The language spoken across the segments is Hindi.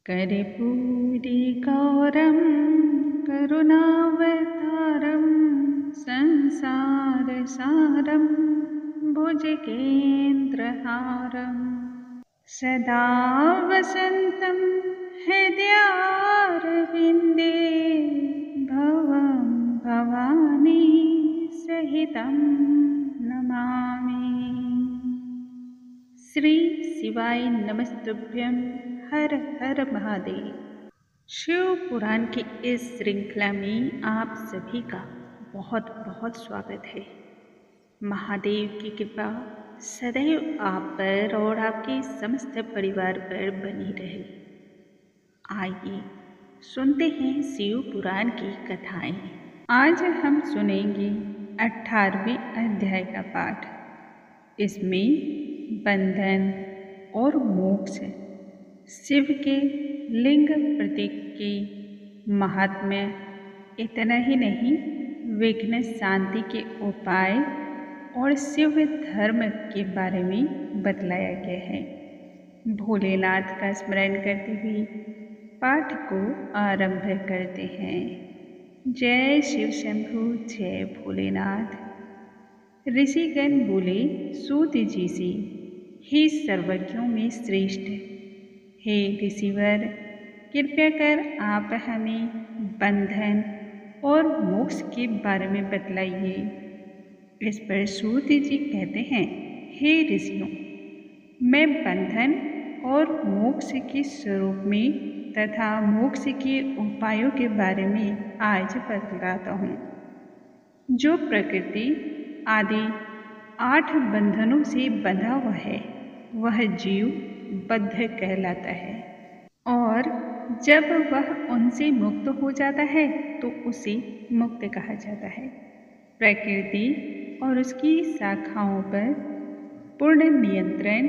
कर्पूरीगौरं करुणावतारं संसारसारं भुजगेन्द्रहारं सदा वसन्तं हृदयारविन्दे भवं भवानी सहितं नमामि। श्री शिवाय नमस्तुभ्यं। हर हर महादेव। शिव पुराण की इस श्रृंखला में आप सभी का बहुत बहुत स्वागत है। महादेव की कृपा सदैव आप पर और आपके समस्त परिवार पर बनी रहे। आइए सुनते हैं शिव पुराण की कथाएं। आज हम सुनेंगे 18वें अध्याय का पाठ। इसमें बंधन और मोक्ष, शिव के लिंग प्रतीक की महात्म्य, इतना ही नहीं विघ्न शांति के उपाय और शिव धर्म के बारे में बतलाया गया है। भोलेनाथ का स्मरण करते हुए पाठ को आरंभ करते हैं। जय शिव शंभु, जय भोलेनाथ। ऋषिगण बोले सूत जी से, हे सर्वज्ञों में श्रेष्ठ, हे ऋषिवर, कृपया कर आप हमें बंधन और मोक्ष के बारे में बतलाइए। इस पर सूत जी कहते हैं, हे ऋषियों, मैं बंधन और मोक्ष के स्वरूप में तथा मोक्ष के उपायों के बारे में आज बतलाता हूँ। जो प्रकृति आदि 8 बंधनों से बंधा हुआ है वह जीव बद्ध कहलाता है, और जब वह उनसे मुक्त हो जाता है तो उसे मुक्त कहा जाता है। प्रकृति और उसकी शाखाओं पर पूर्ण नियंत्रण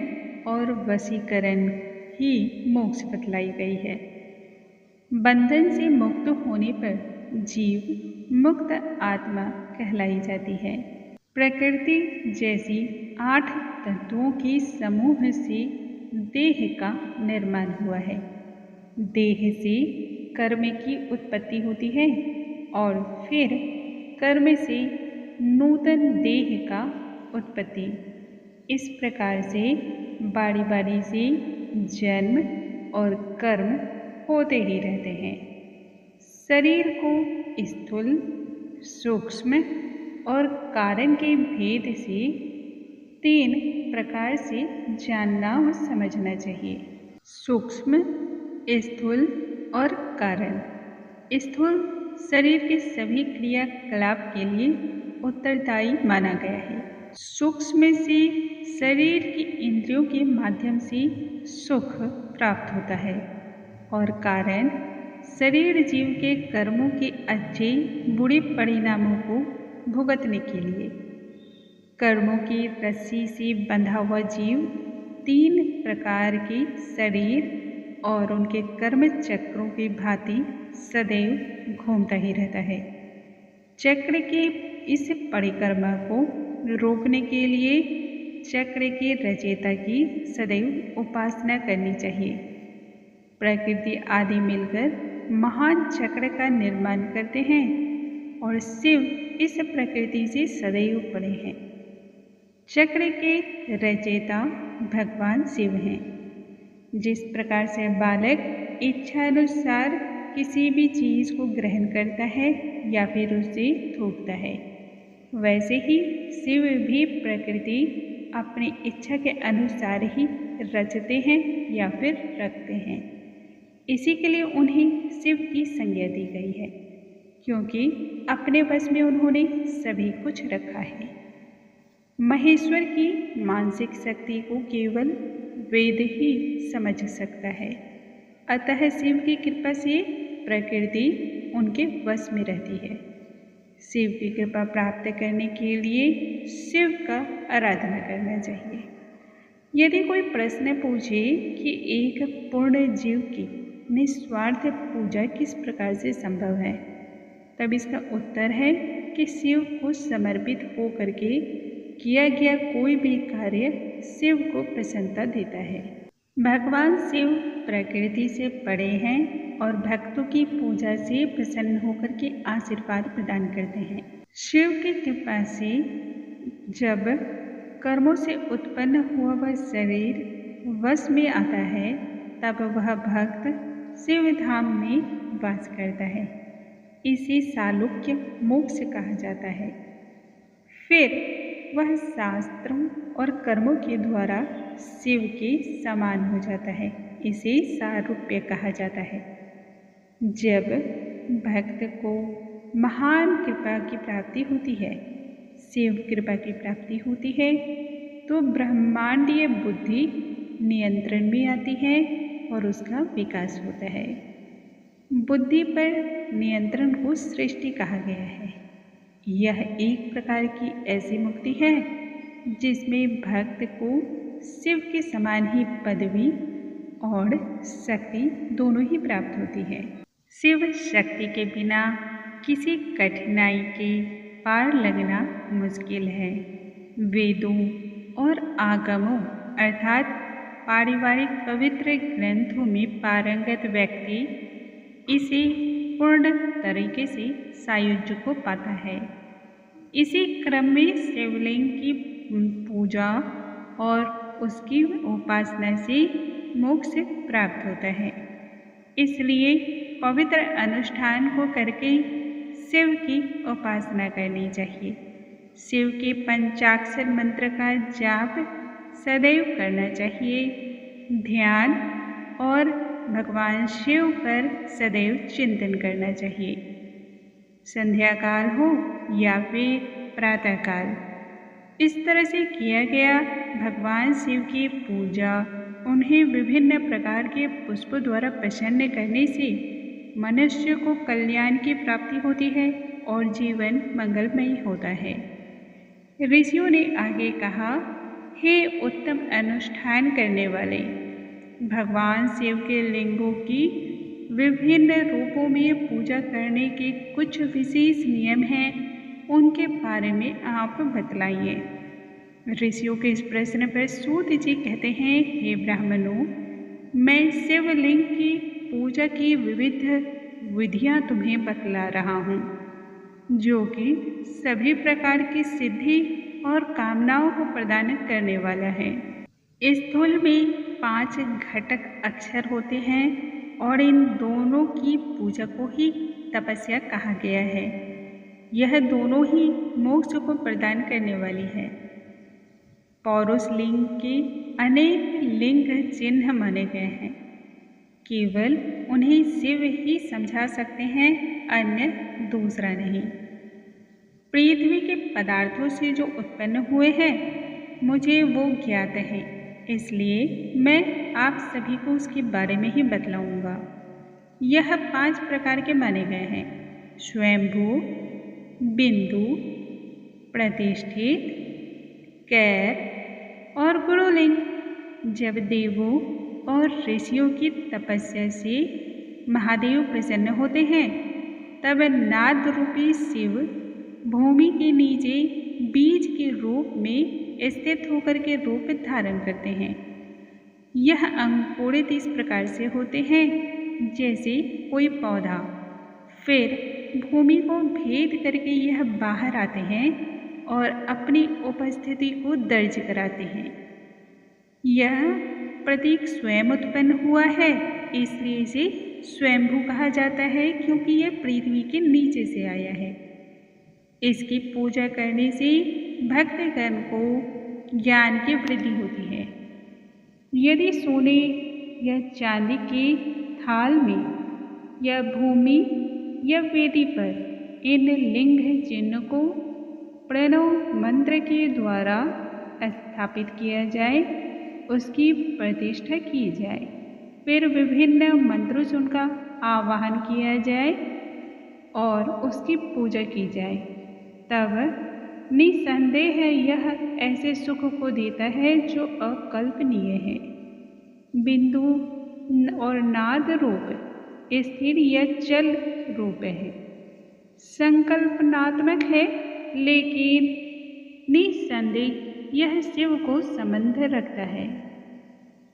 और वशीकरण ही मोक्ष बतलाई गई है। बंधन से मुक्त होने पर जीव मुक्त आत्मा कहलाई जाती है। प्रकृति जैसी 8 तत्वों के समूह से देह का निर्माण हुआ है। देह से कर्म की उत्पत्ति होती है और फिर कर्म से नूतन देह का उत्पत्ति। इस प्रकार से बारी बारी से जन्म और कर्म होते ही रहते हैं। शरीर को स्थूल, सूक्ष्म और कारण के भेद से 3 प्रकार से जानना और समझना चाहिए। सूक्ष्म, स्थूल और कारण। स्थूल शरीर के सभी क्रियाकलाप के लिए उत्तरदायी माना गया है। सूक्ष्म से शरीर की इंद्रियों के माध्यम से सुख प्राप्त होता है, और कारण शरीर जीव के कर्मों के अच्छे बुरे परिणामों को भुगतने के लिए। कर्मों की रस्सी से बंधा हुआ जीव 3 प्रकार के शरीर और उनके कर्म चक्रों की भांति सदैव घूमता ही रहता है। चक्र के इस परिक्रमा को रोकने के लिए चक्र के रचयिता की सदैव उपासना करनी चाहिए। प्रकृति आदि मिलकर महान चक्र का निर्माण करते हैं और शिव इस प्रकृति से सदैव परे हैं। चक्र के रचयिता भगवान शिव हैं। जिस प्रकार से बालक इच्छानुसार किसी भी चीज़ को ग्रहण करता है या फिर उसे थूकता है, वैसे ही शिव भी प्रकृति अपनी इच्छा के अनुसार ही रचते हैं या फिर रखते हैं। इसी के लिए उन्हें शिव की संज्ञा दी गई है, क्योंकि अपने वश में उन्होंने सभी कुछ रखा है। महेश्वर की मानसिक शक्ति को केवल वेद ही समझ सकता है, अतः शिव की कृपा से प्रकृति उनके वश में रहती है। शिव की कृपा प्राप्त करने के लिए शिव का आराधना करना चाहिए। यदि कोई प्रश्न पूछे कि एक पूर्ण जीव की निस्वार्थ पूजा किस प्रकार से संभव है, तब इसका उत्तर है कि शिव को समर्पित होकर के किया गया कोई भी कार्य शिव को प्रसन्नता देता है। भगवान शिव प्रकृति से बड़े हैं और भक्तों की पूजा से प्रसन्न होकर के आशीर्वाद प्रदान करते हैं। शिव की कृपा से जब कर्मों से उत्पन्न हुआ वह शरीर वश में आता है, तब वह भक्त शिव धाम में वास करता है। इसे सालोक्य मोक्ष कहा जाता है। फिर वह शास्त्रों और कर्मों के द्वारा शिव के समान हो जाता है। इसे सारूप्य कहा जाता है। जब भक्त को महान कृपा की प्राप्ति होती है, शिव कृपा की प्राप्ति होती है, तो ब्रह्मांडीय बुद्धि नियंत्रण में आती है और उसका विकास होता है। बुद्धि पर नियंत्रण को सृष्टि कहा गया है। यह एक प्रकार की ऐसी मुक्ति है जिसमें भक्त को शिव के समान ही पदवी और शक्ति दोनों ही प्राप्त होती है। शिव शक्ति के बिना किसी कठिनाई के पार लगना मुश्किल है। वेदों और आगमों अर्थात पारिवारिक पवित्र ग्रंथों में पारंगत व्यक्ति इसे पूर्ण तरीके से सायुज्य को पाता है। इसी क्रम में शिवलिंग की पूजा और उसकी उपासना से मोक्ष प्राप्त होता है। इसलिए पवित्र अनुष्ठान को करके शिव की उपासना करनी चाहिए। शिव के पंचाक्षर मंत्र का जाप सदैव करना चाहिए। ध्यान और भगवान शिव पर सदैव चिंतन करना चाहिए। संध्या काल हो या फिर प्रातः काल, इस तरह से किया गया भगवान शिव की पूजा, उन्हें विभिन्न प्रकार के पुष्पों द्वारा प्रसन्न करने से मनुष्य को कल्याण की प्राप्ति होती है और जीवन मंगलमय होता है। ऋषियों ने आगे कहा, हे उत्तम अनुष्ठान करने वाले, भगवान शिव के लिंगों की विभिन्न रूपों में पूजा करने के कुछ विशेष नियम हैं, उनके बारे में आप बतलाइए। ऋषियों के इस प्रश्न पर सूत जी कहते हैं, हे ब्राह्मणों, मैं शिवलिंग की पूजा की विविध विधियां तुम्हें बतला रहा हूँ, जो कि सभी प्रकार की सिद्धि और कामनाओं को प्रदान करने वाला है। स्थूल में 5 घटक अक्षर होते हैं और इन दोनों की पूजा को ही तपस्या कहा गया है। यह दोनों ही मोक्ष को प्रदान करने वाली है। पौरुष लिंग के अनेक लिंग चिन्ह माने गए हैं। केवल उन्हें शिव ही समझा सकते हैं, अन्य दूसरा नहीं। पृथ्वी के पदार्थों से जो उत्पन्न हुए हैं, मुझे वो ज्ञात है, इसलिए मैं आप सभी को उसके बारे में ही बतलाऊंगा। यह 5 प्रकार के माने गए हैं: स्वयंभू, बिंदु, प्रतिष्ठित, कैर और गुरुलिंग। जब देवों और ऋषियों की तपस्या से महादेव प्रसन्न होते हैं, तब नाद रूपी शिव भूमि के नीचे बीज के रूप में स्थित होकर के रूप धारण करते हैं। यह अंकुरित इस प्रकार से होते हैं जैसे कोई पौधा। फिर भूमि को भेद करके यह बाहर आते हैं और अपनी उपस्थिति को दर्ज कराते हैं। यह प्रतीक स्वयं उत्पन्न हुआ है, इसलिए इसे स्वयंभू कहा जाता है, क्योंकि यह पृथ्वी के नीचे से आया है। इसकी पूजा करने से भक्तगण को ज्ञान की वृद्धि होती है। यदि सोने या चांदी के थाल में या भूमि या वेदी पर इन लिंग चिन्ह को प्रणव मंत्र के द्वारा स्थापित किया जाए, उसकी प्रतिष्ठा की जाए, फिर विभिन्न मंत्रों से उनका आवाहन किया जाए और उसकी पूजा की जाए, तब निसंदेह यह ऐसे सुख को देता है जो अकल्पनीय है। बिंदु और नाद रूप स्थिर या चल रूप है, संकल्पनात्मक है, लेकिन निसंदेह यह शिव को संबंध रखता है।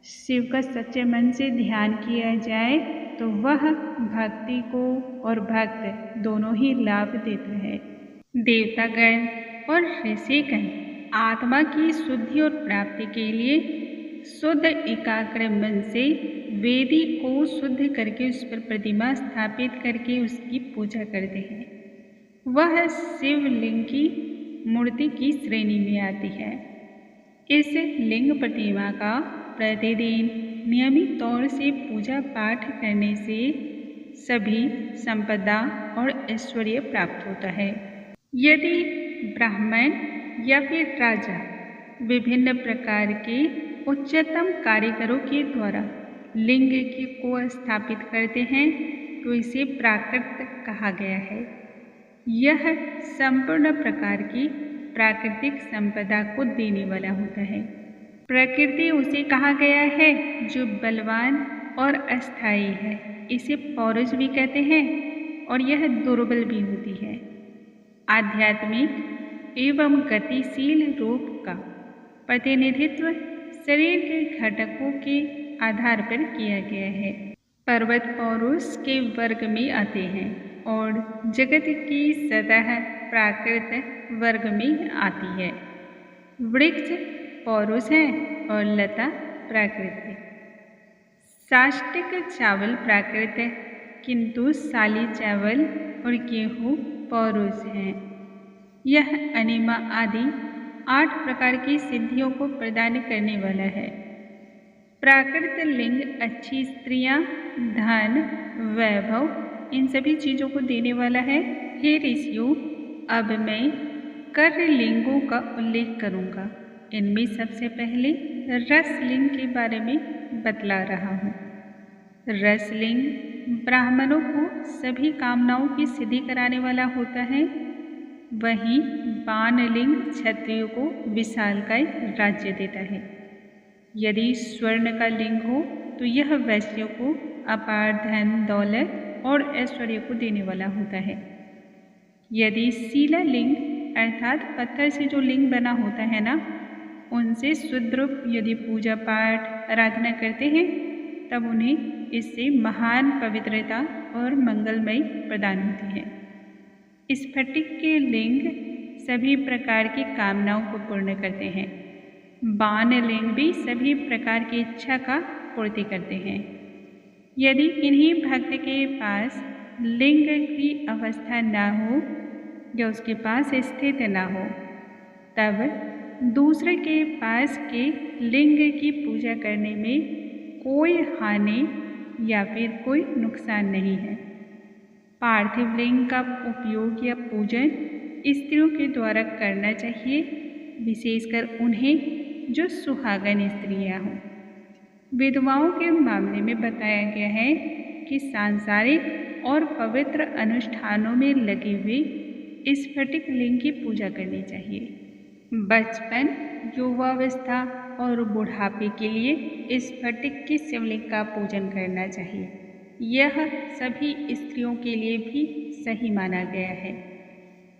शिव का सच्चे मन से ध्यान किया जाए तो वह भक्ति को और भक्त दोनों ही लाभ देता है। देवतागण और ऋषिगण आत्मा की शुद्धि और प्राप्ति के लिए शुद्ध एकाग्र मन से वेदी को शुद्ध करके उस पर प्रतिमा स्थापित करके उसकी पूजा करते हैं। वह शिवलिंग की मूर्ति की श्रेणी में आती है। इस लिंग प्रतिमा का प्रतिदिन नियमित तौर से पूजा पाठ करने से सभी संपदा और ऐश्वर्य प्राप्त होता है। यदि ब्राह्मण या फिर राजा विभिन्न प्रकार के उच्चतम कारीगरों के द्वारा लिंग को स्थापित करते हैं तो इसे प्राकृत कहा गया है। यह संपूर्ण प्रकार की प्राकृतिक संपदा को देने वाला होता है। प्रकृति उसे कहा गया है जो बलवान और अस्थायी है। इसे पौरुष भी कहते हैं और यह दुर्बल भी होती है। आध्यात्मिक एवं गतिशील रूप का प्रतिनिधित्व शरीर के घटकों के आधार पर किया गया है। पर्वत पौरुष के वर्ग में आते हैं और जगत की सतह प्राकृत वर्ग में आती है। वृक्ष पौरुष है और लता प्राकृतिक। साष्टिक चावल प्राकृत है किंतु साली चावल और गेहूँ पौरुष हैं। यह अनिमा आदि 8 प्रकार की सिद्धियों को प्रदान करने वाला है। प्राकृत लिंग अच्छी स्त्रियां, धन, वैभव इन सभी चीज़ों को देने वाला है। हे ऋषियों, अब मैं कर लिंगों का उल्लेख करूंगा। इनमें सबसे पहले रसलिंग के बारे में बतला रहा हूँ। रसलिंग ब्राह्मणों को सभी कामनाओं की सिद्धि कराने वाला होता है। वहीं बाणलिंग क्षत्रियों को विशालकाय राज्य देता है। यदि स्वर्ण का लिंग हो तो यह वैश्यों को अपार धन दौलत और ऐश्वर्य को देने वाला होता है। यदि शिला लिंग अर्थात पत्थर से जो लिंग बना होता है ना, उनसे शुद्र यदि पूजा पाठ आराधना करते हैं तब उन्हें इससे महान पवित्रता और मंगलमय प्रदान होती है। स्फटिक के लिंग सभी प्रकार की कामनाओं को पूर्ण करते हैं। बाण लिंग भी सभी प्रकार की इच्छा का पूर्ति करते हैं। यदि इन्हीं भक्त के पास लिंग की अवस्था न हो या उसके पास स्थित न हो तब दूसरे के पास के लिंग की पूजा करने में कोई हानि या फिर कोई नुकसान नहीं है। पार्थिव लिंग का उपयोग या पूजन स्त्रियों के द्वारा करना चाहिए, विशेषकर उन्हें जो सुहागन स्त्रियां हों। विधवाओं के मामले में बताया गया है कि सांसारिक और पवित्र अनुष्ठानों में लगे हुए स्फटिक लिंग की पूजा करनी चाहिए। बचपन, युवावस्था और बुढ़ापे के लिए स्फटिक की शिवलिंग का पूजन करना चाहिए। यह सभी स्त्रियों के लिए भी सही माना गया है।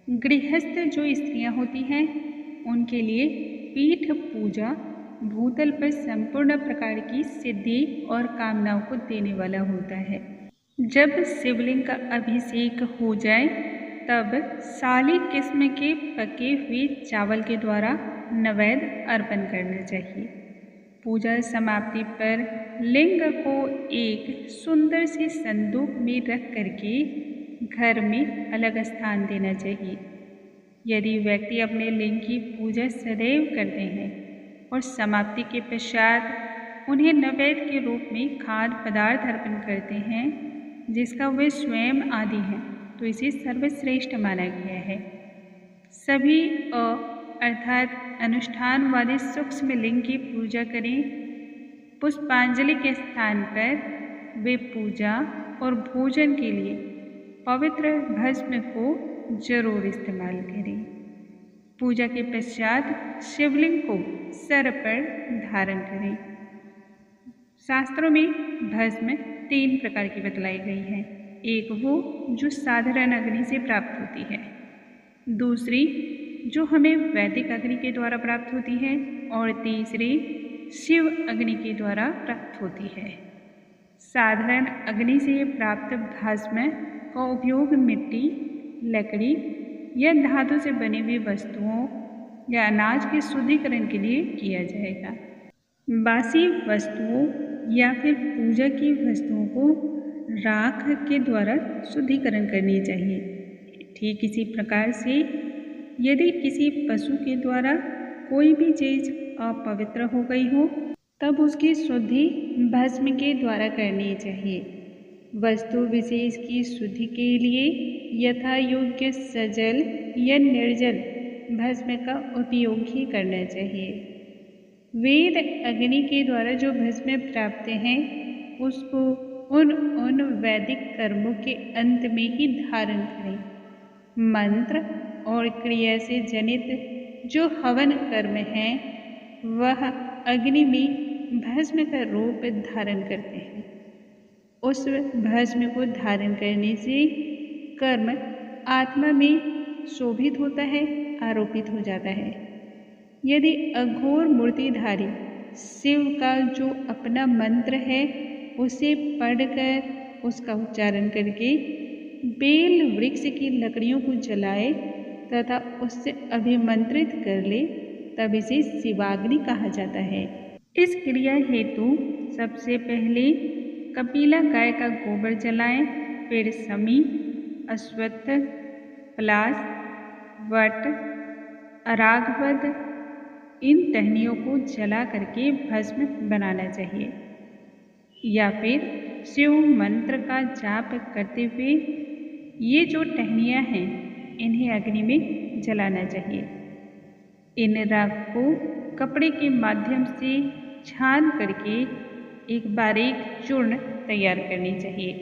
गृहस्थ जो स्त्रियां होती हैं उनके लिए पीठ पूजा भूतल पर संपूर्ण प्रकार की सिद्धि और कामनाओं को देने वाला होता है। जब शिवलिंग का अभिषेक हो जाए तब साली किस्म के पके हुए चावल के द्वारा नैवेद्य अर्पण करना चाहिए। पूजा समाप्ति पर लिंग को एक सुंदर से संदूक में रख करके घर में अलग स्थान देना चाहिए। यदि व्यक्ति अपने लिंग की पूजा सदैव करते हैं और समाप्ति के पश्चात उन्हें नैवेद्य के रूप में खाद्य पदार्थ अर्पण करते हैं जिसका वे स्वयं आदि हैं, तो इसे सर्वश्रेष्ठ माना गया है। सभी अर्थात अनुष्ठानवादी सूक्ष्म लिंग की पूजा करें। पुष्पांजलि के स्थान पर वे पूजा और भोजन के लिए पवित्र भस्म को जरूर इस्तेमाल करें। पूजा के पश्चात शिवलिंग को सर पर धारण करें। शास्त्रों में भस्म 3 प्रकार की बतलाई गई है। एक वो जो साधारण अग्नि से प्राप्त होती है, दूसरी जो हमें वैदिक अग्नि के द्वारा प्राप्त होती है, और तीसरी शिव अग्नि के द्वारा प्राप्त होती है। साधारण अग्नि से प्राप्त भस्म का उपयोग मिट्टी, लकड़ी या धातु से बनी हुई वस्तुओं या अनाज के शुद्धिकरण के लिए किया जाएगा। बासी वस्तुओं या फिर पूजा की वस्तुओं को राख के द्वारा शुद्धिकरण करनी चाहिए। ठीक इसी प्रकार से यदि किसी पशु के द्वारा कोई भी चीज अपवित्र हो गई हो तब उसकी शुद्धि भस्म के द्वारा करनी चाहिए। वस्तु विशेष की शुद्धि के लिए यथा योग्य सजल या निर्जल भस्म का उपयोग ही करना चाहिए। वेद अग्नि के द्वारा जो भस्म प्राप्त हैं उसको उन वैदिक कर्मों के अंत में ही धारण करें। मंत्र और क्रिया से जनित जो हवन कर्म है वह अग्नि में भस्म का रूप धारण करते हैं। उस भस्म को धारण करने से कर्म आत्मा में शोभित होता है, आरोपित हो जाता है। यदि अघोर मूर्तिधारी शिव का जो अपना मंत्र है उसे पढ़कर उसका उच्चारण करके बेल वृक्ष की लकड़ियों को जलाए तथा उससे अभिमंत्रित कर ले तब इसे शिवाग्नि कहा जाता है। इस क्रिया हेतु सबसे पहले कपिला गाय का गोबर जलाएं, फिर समी, अश्वत्थ, पलाश, वट, अरागवद इन टहनियों को जला करके भस्म बनाना चाहिए या फिर शिव मंत्र का जाप करते हुए ये जो टहनियाँ हैं इन्हें अग्नि में जलाना चाहिए। इन राख को कपड़े के माध्यम से छान करके एक बारीक चूर्ण तैयार करनी चाहिए।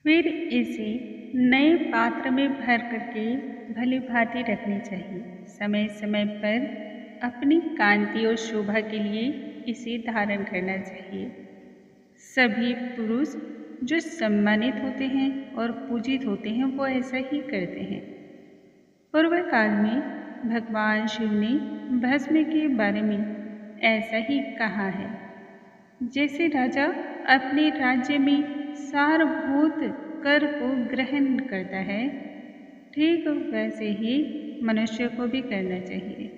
फिर इसे नए पात्र में भर करके भली भांति रखनी चाहिए। समय समय पर अपनी कांति और शोभा के लिए इसे धारण करना चाहिए। सभी पुरुष जो सम्मानित होते हैं और पूजित होते हैं वो ऐसा ही करते हैं। पूर्व काल में भगवान शिव ने भस्म के बारे में ऐसा ही कहा है। जैसे राजा अपने राज्य में सारभूत कर को ग्रहण करता है, ठीक वैसे ही मनुष्य को भी करना चाहिए।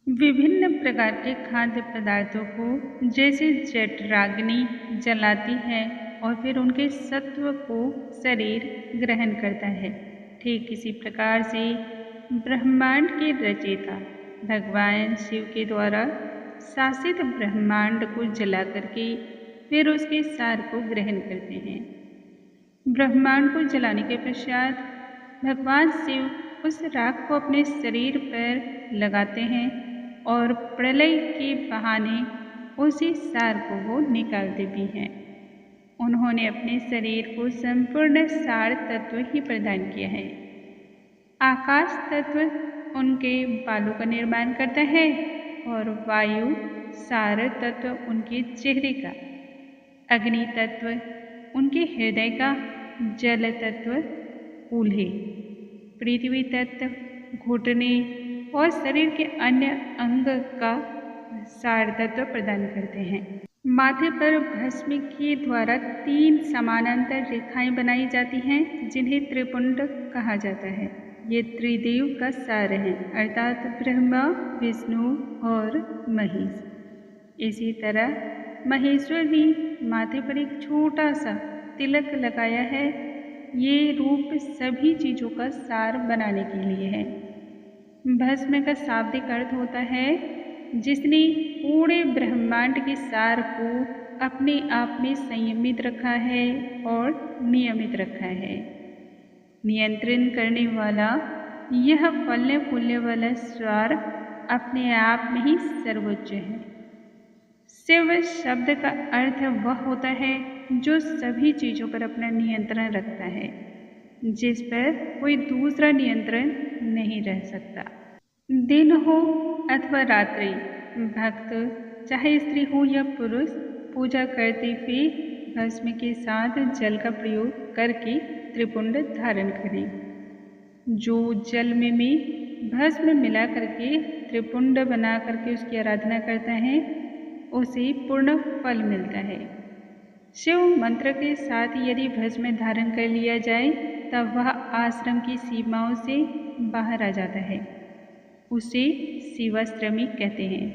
विभिन्न प्रकार के खाद्य पदार्थों को जैसे जठराग्नि जलाती है और फिर उनके सत्व को शरीर ग्रहण करता है, ठीक इसी प्रकार से ब्रह्मांड के रचयिता भगवान शिव के द्वारा शासित ब्रह्मांड को जला करके फिर उसके सार को ग्रहण करते हैं। ब्रह्मांड को जलाने के पश्चात भगवान शिव उस राख को अपने शरीर पर लगाते हैं और प्रलय के बहाने उसी सार को वो निकालते भी हैं। उन्होंने अपने शरीर को संपूर्ण सार तत्व ही प्रदान किया है। आकाश तत्व उनके बालों का निर्माण करता है और वायु सार तत्व उनके चेहरे का, अग्नि तत्व उनके हृदय का, जल तत्व कूल्हे, पृथ्वी तत्व घुटने और शरीर के अन्य अंग का सार तत्व प्रदान करते हैं। माथे पर भस्म के द्वारा 3 समानांतर रेखाएं बनाई जाती हैं जिन्हें त्रिपुंड कहा जाता है। ये त्रिदेव का सार है अर्थात ब्रह्मा, विष्णु और महेश। इसी तरह महेश्वर ने माथे पर एक छोटा सा तिलक लगाया है। ये रूप सभी चीज़ों का सार बनाने के लिए है। भस्म का शाब्दिक अर्थ होता है जिसने पूरे ब्रह्मांड के सार को अपने आप में संयमित रखा है और नियमित रखा है। नियंत्रण करने वाला यह फलने फूलने वाला सार अपने आप में ही सर्वोच्च है। शिव शब्द का अर्थ वह होता है जो सभी चीज़ों पर अपना नियंत्रण रखता है, जिस पर कोई दूसरा नियंत्रण नहीं रह सकता। दिन हो अथवा रात्रि, भक्त चाहे स्त्री हो या पुरुष पूजा करते हुए भस्म के साथ जल का प्रयोग करके त्रिपुंड धारण करें। जो जल में भस्म मिला करके त्रिपुंड बना करके उसकी आराधना करता है उसे पूर्ण फल मिलता है। शिव मंत्र के साथ यदि भस्म धारण कर लिया जाए तब वह आश्रम की सीमाओं से बाहर आ जाता है। उसे शिवाश्रमी कहते हैं।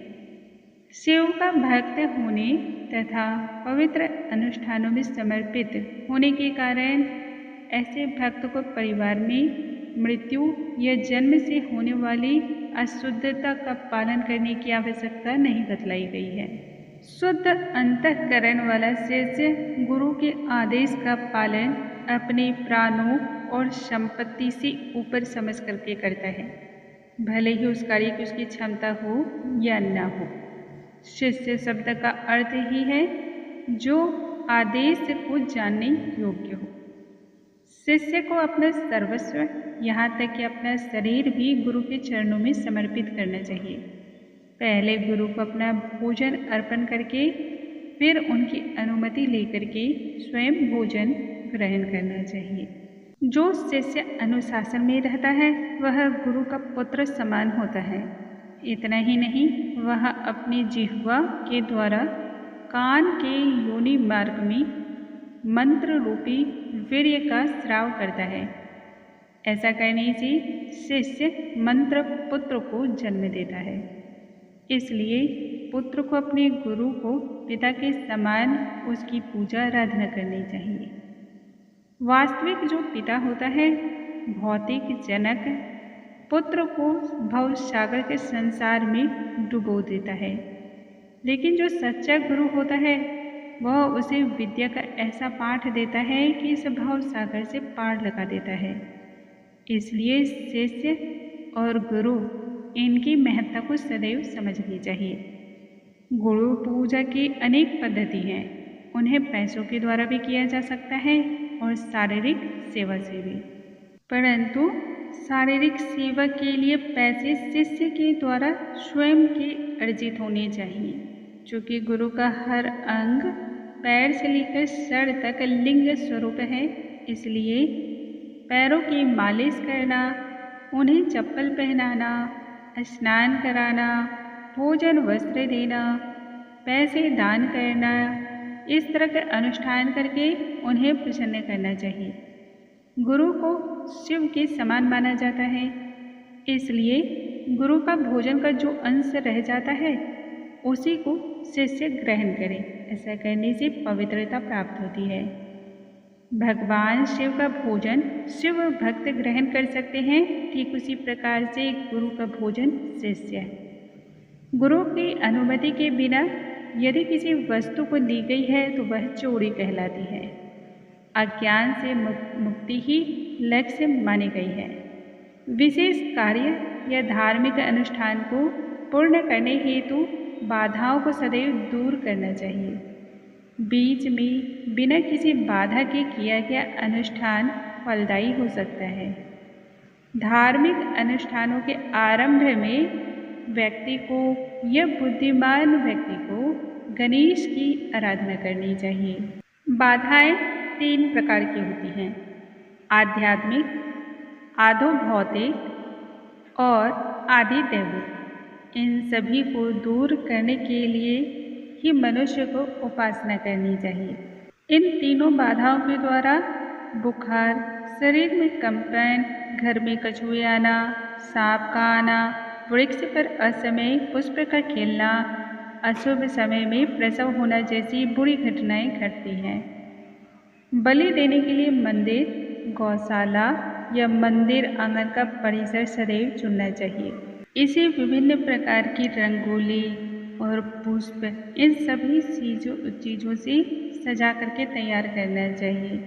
शिव का भक्त होने तथा पवित्र अनुष्ठानों में समर्पित होने के कारण ऐसे भक्त को परिवार में मृत्यु या जन्म से होने वाली अशुद्धता का पालन करने की आवश्यकता नहीं बतलाई गई है। शुद्ध अंतःकरण वाला शिष्य गुरु के आदेश का पालन अपने प्राणों और संपत्ति से ऊपर समझ करके करता है, भले ही उस कार्य की उसकी क्षमता हो या न हो। शिष्य शब्द का अर्थ ही है जो आदेश को जानने योग्य हो। शिष्य को अपना सर्वस्व, यहाँ तक कि अपना शरीर भी गुरु के चरणों में समर्पित करना चाहिए। पहले गुरु को अपना भोजन अर्पण करके फिर उनकी अनुमति लेकर के स्वयं भोजन ग्रहण करना चाहिए। जो शिष्य अनुशासन में रहता है वह गुरु का पुत्र समान होता है। इतना ही नहीं, वह अपनी जिह्वा के द्वारा कान के योनि मार्ग में मंत्र रूपी वीर्य का स्राव करता है। ऐसा करने से शिष्य मंत्र पुत्र को जन्म देता है। इसलिए पुत्र को अपने गुरु को पिता के समान उसकी पूजा आराधना करनी चाहिए। वास्तविक जो पिता होता है, भौतिक जनक, पुत्र को भव सागर के संसार में डुबो देता है, लेकिन जो सच्चा गुरु होता है वह उसे विद्या का ऐसा पाठ देता है कि इस भव सागर से पार लगा देता है। इसलिए शिष्य और गुरु, इनकी महत्ता को सदैव समझनी चाहिए। गुरु पूजा की अनेक पद्धति हैं। उन्हें पैसों के द्वारा भी किया जा सकता है और शारीरिक सेवा से भी, परंतु शारीरिक सेवा के लिए पैसे शिष्य के द्वारा स्वयं के अर्जित होने चाहिए। चूँकि गुरु का हर अंग पैर से लेकर सर तक लिंग स्वरूप है, इसलिए पैरों की मालिश करना, उन्हें चप्पल पहनाना, स्नान कराना, भोजन वस्त्र देना, पैसे दान करना, इस तरह के अनुष्ठान करके उन्हें प्रसन्न करना चाहिए। गुरु को शिव के समान माना जाता है, इसलिए गुरु का भोजन का जो अंश रह जाता है उसी को शिष्य ग्रहण करे। ऐसा करने से पवित्रता प्राप्त होती है। भगवान शिव का भोजन शिव भक्त ग्रहण कर सकते हैं, ठीक उसी प्रकार से गुरु का भोजन शिष्य। गुरु की अनुमति के बिना यदि किसी वस्तु को ली गई है तो वह चोरी कहलाती है। अज्ञान से मुक्ति ही लक्ष्य मानी गई है। विशेष कार्य या धार्मिक अनुष्ठान को पूर्ण करने हेतु बाधाओं को सदैव दूर करना चाहिए। बीच में बिना किसी बाधा के किया गया अनुष्ठान फलदायी हो सकता है। धार्मिक अनुष्ठानों के आरंभ में व्यक्ति को या बुद्धिमान व्यक्ति को गणेश की आराधना करनी चाहिए। बाधाएं 3 प्रकार की होती हैं: आध्यात्मिक, आधो भौतिक और आदि दैविक। इन सभी को दूर करने के लिए ही मनुष्य को उपासना करनी चाहिए। इन तीनों बाधाओं के द्वारा बुखार, शरीर में कंपन, घर में कछुए आना, सांप का आना, वृक्ष पर असमय पुष्प का खिलना, अशुभ समय में प्रसव होना जैसी बुरी घटनाएं घटती हैं। बलि देने के लिए मंदिर, गौशाला या मंदिर आंगन का परिसर सदैव चुनना चाहिए। इसे विभिन्न प्रकार की रंगोली और पुष्प, इन सभी चीज़ों से सजा करके तैयार करना चाहिए।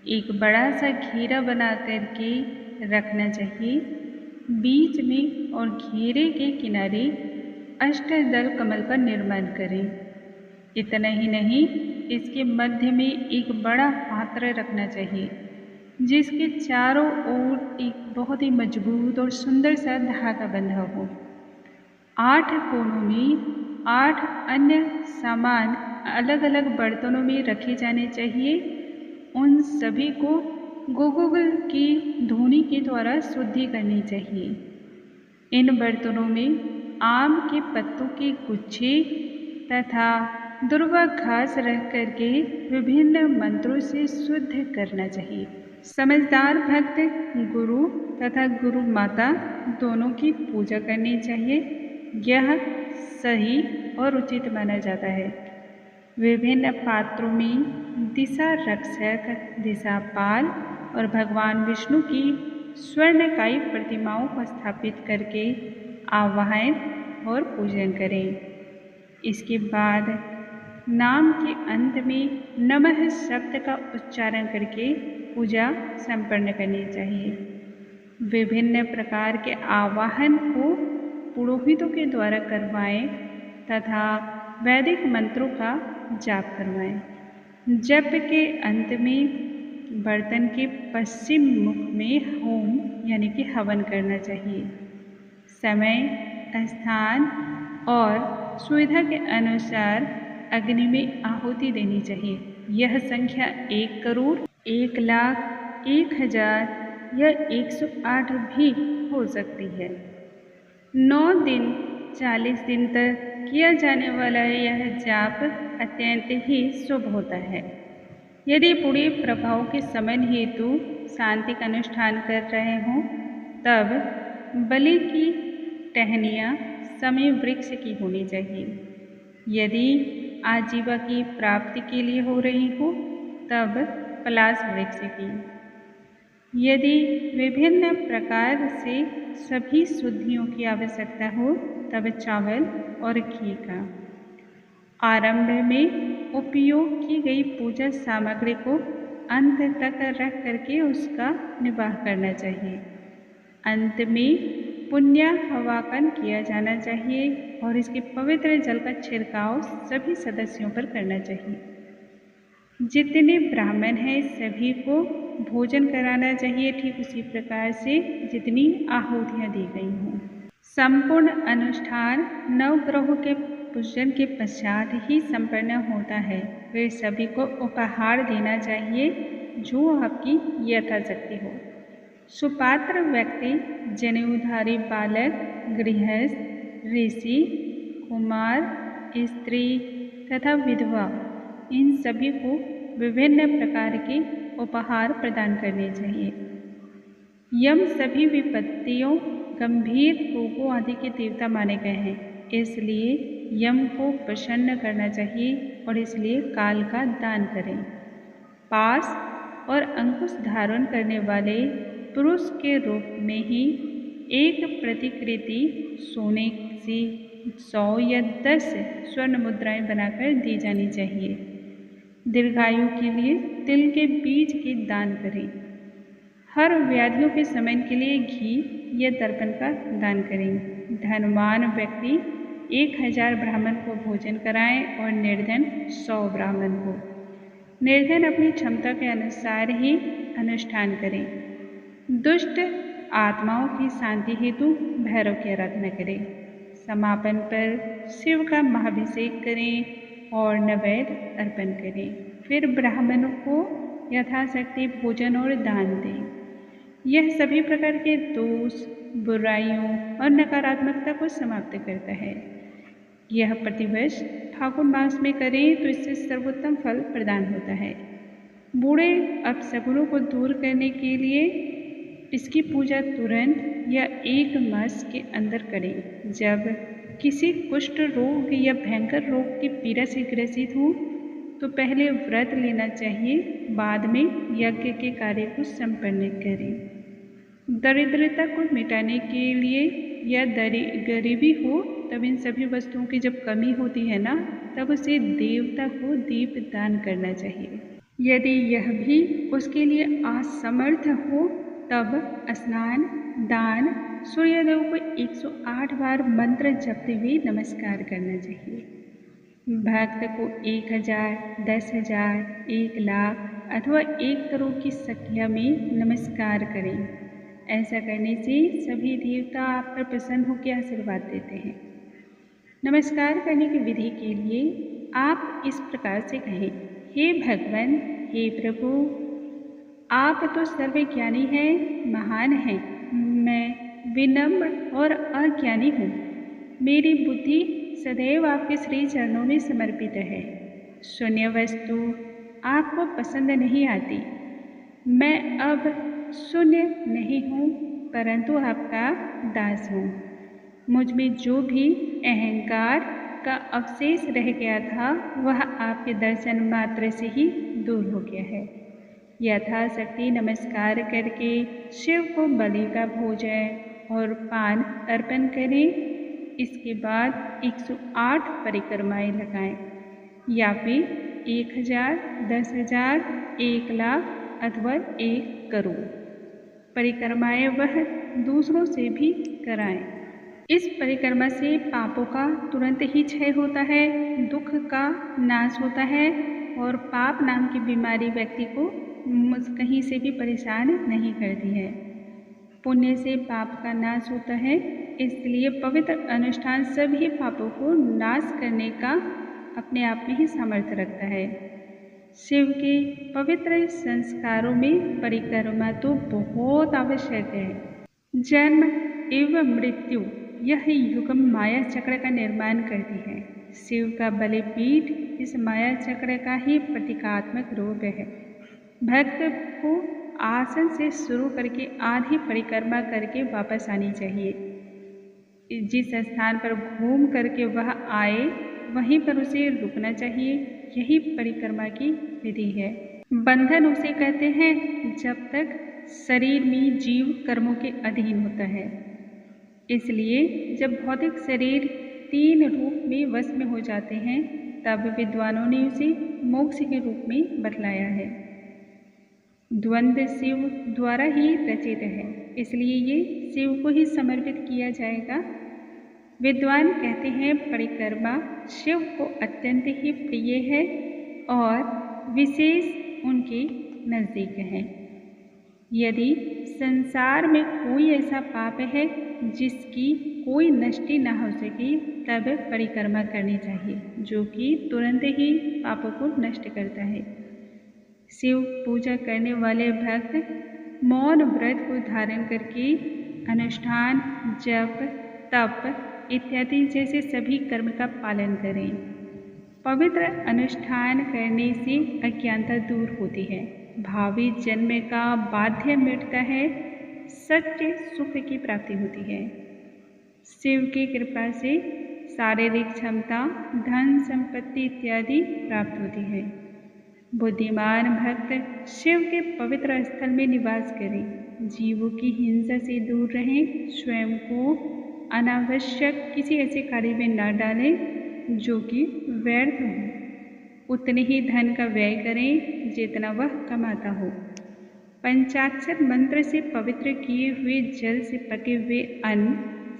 एक बड़ा सा घेरा बना करके रखना चाहिए। बीच में और घेरे के किनारे अष्टदल कमल का निर्माण करें। इतना ही नहीं, इसके मध्य में एक बड़ा पात्र रखना चाहिए जिसके चारों ओर एक बहुत ही मजबूत और सुंदर सा धागा बंधा हो। 8 कोनों में 8 अन्य सामान अलग अलग बर्तनों में रखे जाने चाहिए। उन सभी को गोगुल की धूनी के द्वारा शुद्धि करनी चाहिए। इन बर्तनों में आम के पत्तों के गुच्छे तथा दुर्वाघास रह करके विभिन्न मंत्रों से शुद्ध करना चाहिए। समझदार भक्त गुरु तथा गुरु माता दोनों की पूजा करनी चाहिए। यह सही और उचित माना जाता है। विभिन्न पात्रों में दिशा रक्षक, दिशापाल और भगवान विष्णु की स्वर्णकाय प्रतिमाओं को स्थापित करके आवाहन और पूजन करें। इसके बाद नाम के अंत में नमः शब्द का उच्चारण करके पूजा संपन्न करनी चाहिए। विभिन्न प्रकार के आवाहन को पुरोहितों के द्वारा करवाएं तथा वैदिक मंत्रों का जाप करवाएं। जप के अंत में बर्तन के पश्चिम मुख में होम यानी कि हवन करना चाहिए। समय, स्थान और सुविधा के अनुसार अग्नि में आहुति देनी चाहिए। यह संख्या 1 करोड़, 1 लाख, 1000 या 108 भी हो सकती है। 9 दिन 40 दिन तक किया जाने वाला यह जाप अत्यंत ही शुभ होता है। यदि पूरे प्रभाव के समन हेतु शांति का अनुष्ठान कर रहे हों तब बलि की टहनियाँ समय वृक्ष की होनी चाहिए। यदि आजीवा की प्राप्ति के लिए हो रही हो तब पलाश वृक्ष की। यदि विभिन्न प्रकार से सभी शुद्धियों की आवश्यकता हो तब चावल और घी का। आरंभ में उपयोग की गई पूजा सामग्री को अंत तक रख करके उसका निर्वाह करना चाहिए। अंत में पुण्याहवाचन किया जाना चाहिए और इसके पवित्र जल का छिड़काव सभी सदस्यों पर करना चाहिए। जितने ब्राह्मण हैं सभी को भोजन कराना चाहिए, ठीक उसी प्रकार से जितनी आहुतियाँ दी गई हों। संपूर्ण अनुष्ठान नवग्रहों के पूजन के पश्चात ही संपन्न होता है। फिर सभी को उपहार देना चाहिए जो आपकी यथाशक्ति हो। सुपात्र व्यक्ति, जनेऊधारी बालक, गृहस्थ, ऋषि, कुमार, स्त्री तथा विधवा, इन सभी को विभिन्न प्रकार के उपहार प्रदान करने चाहिए। यम सभी विपत्तियों, गंभीर रोगों आदि के देवता माने गए हैं, इसलिए यम को प्रसन्न करना चाहिए और इसलिए काल का दान करें। पास और अंकुश धारण करने वाले पुरुष के रूप में ही एक प्रतिकृति सोने से 100 या 10 स्वर्ण मुद्राएं बनाकर दी जानी चाहिए। दीर्घायु के लिए तिल के बीज के दान करें। हर व्याधियों के शमन के लिए घी या दर्पण का दान करें। धनवान व्यक्ति 1000 ब्राह्मण को भोजन कराएं और निर्धन 100 ब्राह्मण को। निर्धन अपनी क्षमता के अनुसार ही अनुष्ठान करें। दुष्ट आत्माओं की शांति हेतु भैरव की आराधना करें। समापन पर शिव का महाभिषेक करें और नैवेद्य अर्पण करें। फिर ब्राह्मणों को यथाशक्ति भोजन और दान दें। यह सभी प्रकार के दोष, बुराइयों और नकारात्मकता को समाप्त करता है। यह प्रतिवर्ष फागुन मास में करें तो इससे सर्वोत्तम फल प्रदान होता है। बूढ़े अपशगुनों को दूर करने के लिए इसकी पूजा तुरंत या 1 मास के अंदर करें। जब किसी कुष्ठ रोग या भयंकर रोग की पीड़ा से ग्रसित हो तो पहले व्रत लेना चाहिए, बाद में यज्ञ के कार्य को संपन्न करें। दरिद्रता को मिटाने के लिए या गरीबी हो तब इन सभी वस्तुओं की जब कमी होती है ना, तब उसे देवता को दीप दान करना चाहिए। यदि यह भी उसके लिए असमर्थ हो तब स्नान, दान, सूर्यदेव को 108 बार मंत्र जपते हुए नमस्कार करना चाहिए। भक्त को 1000, 10,000, 1 लाख अथवा 1 करोड़ की संख्या में नमस्कार करें। ऐसा करने से सभी देवता आप पर प्रसन्न होकर आशीर्वाद देते हैं। नमस्कार करने की विधि के लिए आप इस प्रकार से कहें: हे भगवान, हे प्रभु, आप तो सर्वज्ञानी हैं, महान हैं। मैं विनम्र और अज्ञानी हूँ। मेरी बुद्धि सदैव आपके श्री चरणों में समर्पित है। शून्य वस्तु आपको पसंद नहीं आती। मैं अब शून्य नहीं हूँ, परंतु आपका दास हूँ। मुझ में जो भी अहंकार का अवशेष रह गया था वह आपके दर्शन मात्र से ही दूर हो गया है। यथाशक्ति नमस्कार करके शिव को बलि का भोजन और पान अर्पण करें। इसके बाद 108 परिक्रमाएं लगाएं, या फिर 1000, 10,000, 1,00,000 अथवा 1 करोड़ परिक्रमाएं वह दूसरों से भी कराएं। इस परिक्रमा से पापों का तुरंत ही क्षय होता है, दुख का नाश होता है और पाप नाम की बीमारी व्यक्ति को कहीं से भी परेशान नहीं करती है। पुण्य से पाप का नाश होता है, इसलिए पवित्र अनुष्ठान सभी पापों को नाश करने का अपने आप में ही सामर्थ्य रखता है। शिव के पवित्र संस्कारों में परिक्रमा तो बहुत आवश्यक है। जन्म एवं मृत्यु यह युगम माया चक्र का निर्माण करती है। शिव का बलिपीठ इस माया चक्र का ही प्रतीकात्मक रूप है। भक्त को आसन से शुरू करके आधी परिक्रमा करके वापस आनी चाहिए। जिस स्थान पर घूम करके वह आए वहीं पर उसे रुकना चाहिए। यही परिक्रमा की विधि है। बंधन उसे कहते हैं जब तक शरीर में जीव कर्मों के अधीन होता है। इसलिए जब भौतिक शरीर 3 रूप में वश में हो जाते हैं तब विद्वानों ने उसे मोक्ष के रूप में बतलाया है। द्वंद्व शिव द्वारा ही रचित है, इसलिए ये शिव को ही समर्पित किया जाएगा। विद्वान कहते हैं परिक्रमा शिव को अत्यंत ही प्रिय है और विशेष उनके नज़दीक है। यदि संसार में कोई ऐसा पाप है जिसकी कोई नष्टि न हो सके तब परिक्रमा करनी चाहिए, जो कि तुरंत ही पापों को नष्ट करता है। शिव पूजा करने वाले भक्त मौन व्रत को धारण करके अनुष्ठान, जप, तप इत्यादि जैसे सभी कर्म का पालन करें। पवित्र अनुष्ठान करने से अज्ञानता दूर होती है, भावी जन्म का बाध्य मिटता है, सच्चे सुख की प्राप्ति होती है। शिव की कृपा से शारीरिक क्षमता, धन संपत्ति इत्यादि प्राप्त होती है। बुद्धिमान भक्त शिव के पवित्र स्थल में निवास करें, जीवों की हिंसा से दूर रहें, स्वयं को अनावश्यक किसी ऐसे कार्य में न डालें जो कि व्यर्थ हो। उतने ही धन का व्यय करें जितना वह कमाता हो। पंचाक्षर मंत्र से पवित्र किए हुए जल से पके हुए अन्न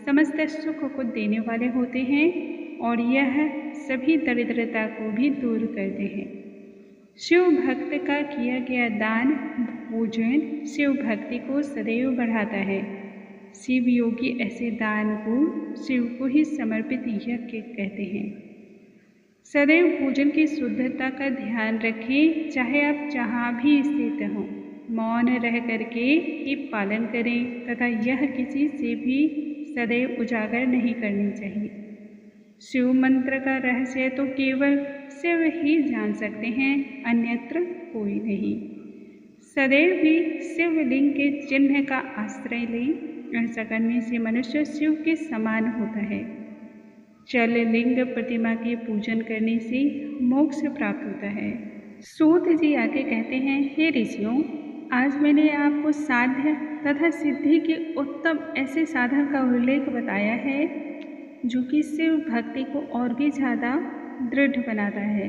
समस्त सुख को देने वाले होते हैं और यह सभी दरिद्रता को भी दूर करते हैं। शिव भक्त का किया गया दान भोजन शिव भक्ति को सदैव बढ़ाता है। शिव योगी ऐसे दान को शिव को ही समर्पित यज्ञ कहते हैं। सदैव भोजन की शुद्धता का ध्यान रखें, चाहे आप जहाँ भी स्थित हों। मौन रह करके ही पालन करें तथा यह किसी से भी सदैव उजागर नहीं करनी चाहिए। शिव मंत्र का रहस्य तो केवल शिव ही जान सकते हैं, अन्यत्र कोई नहीं। सदैव भी शिवलिंग के चिन्ह का आश्रय लें, ऐसा करने से मनुष्य शिव के समान होता है। चल लिंग प्रतिमा के पूजन करने से मोक्ष प्राप्त होता है। सूत जी आगे कहते हैं, हे ऋषियों, आज मैंने आपको साध्य तथा सिद्धि के उत्तम ऐसे साधन का उल्लेख बताया है जो कि शिव भक्ति को और भी ज़्यादा दृढ़ बनाता है।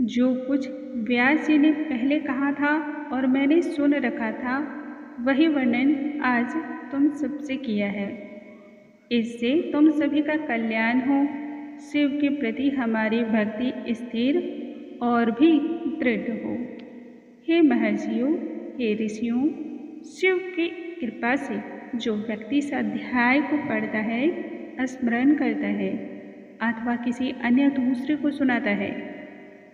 जो कुछ व्यास जी ने पहले कहा था और मैंने सुन रखा था वही वर्णन आज तुम सबसे किया है। इससे तुम सभी का कल्याण हो। शिव के प्रति हमारी भक्ति स्थिर और भी दृढ़ हो। हे महर्षियों, हे ऋषियों, शिव की कृपा से जो व्यक्ति इस अध्याय को पढ़ता है, स्मरण करता है अथवा किसी अन्य दूसरे को सुनाता है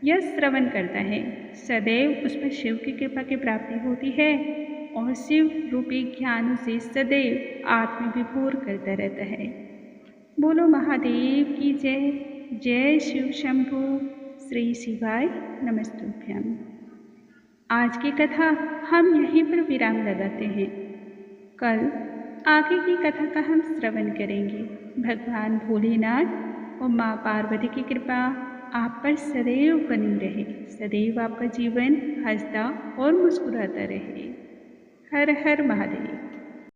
या श्रवण करता है, सदैव उस पर शिव की कृपा की प्राप्ति होती है और शिव रूपी ज्ञान से सदैव आत्मविभोर करता रहता है। बोलो महादेव की जय। जय शिव शंभु। श्री शिवाय नमस्तुभ्यम। आज की कथा हम यहीं पर विराम लगाते हैं। कल आगे की कथा का हम श्रवण करेंगे। भगवान भोलेनाथ और माँ पार्वती की कृपा आप पर सदैव बनी रहे, सदैव आपका जीवन हंसता और मुस्कुराता रहे। हर हर महादेव।